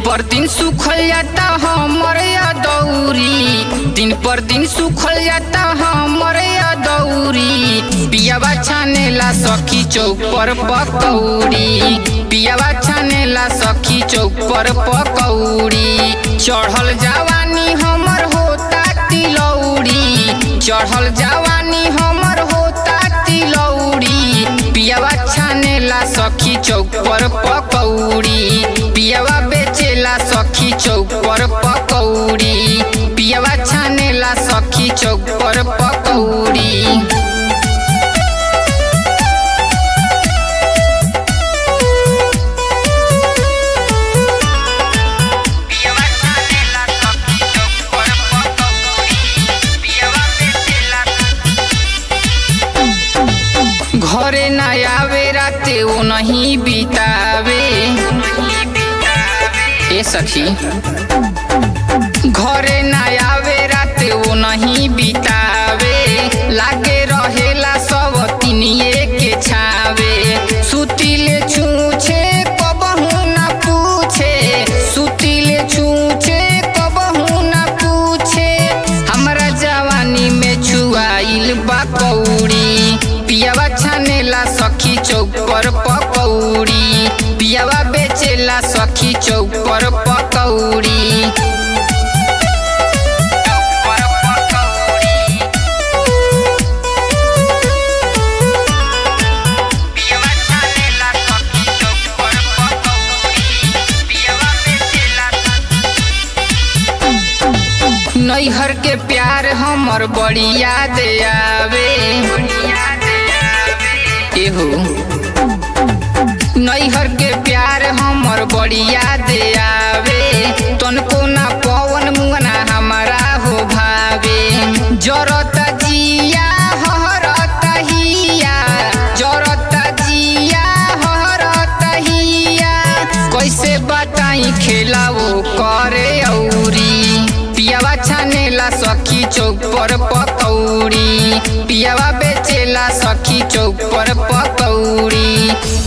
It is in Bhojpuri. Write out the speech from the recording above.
पर दिन सुखल जाता हमर दौरी, दिन पर दिन सुखल जाता हमर दौरी। पियावा छानेला सखी चौक पर पकौड़ी, पियावा छानेला सखी चौक पर पकौड़ी। चढ़ल जवानी हमर होता तिलौड़ी, चढ़ल जवानी हमर होता तिलौड़ी। पियावा छानेला सखी चौक पर पकौड़ी, पियावा बेचेला सखी चौक पर पकौड़ी, पियावा छानेला सखी चौक पर पकौड़ी। घरे ना आवे राते वो नहीं बितावे, ए सखी घरे ना आवे राते वो नहीं बितावे। लागे रहेला सब तिनिए के छावे, सुतिले छूछे कबहू ना पूछे, सुतिले छूछे कबहू ना पूछे। हमरा जवानी में छुआइल बा कौड़ी, पियावा छानेला सखी चौक पर पकौड़ी, पियावा बेचेला सखी चौक पर पकौड़ी। नैहर के प्यार हमर बड़ी याद आवे, एहो नैहर के प्यार हमर बड़ी याद आवे। तनको ना पवन मुंगना हमारा हो भावे, जरता जिया हरता हिया, जरता जिया हरता हिया। कैसे बताई खेला वो करे औरी, पियावा छानेला सखी चौक पर पकौड़ी, पियावा बेचेला सखी चौक पर पकौड़ी।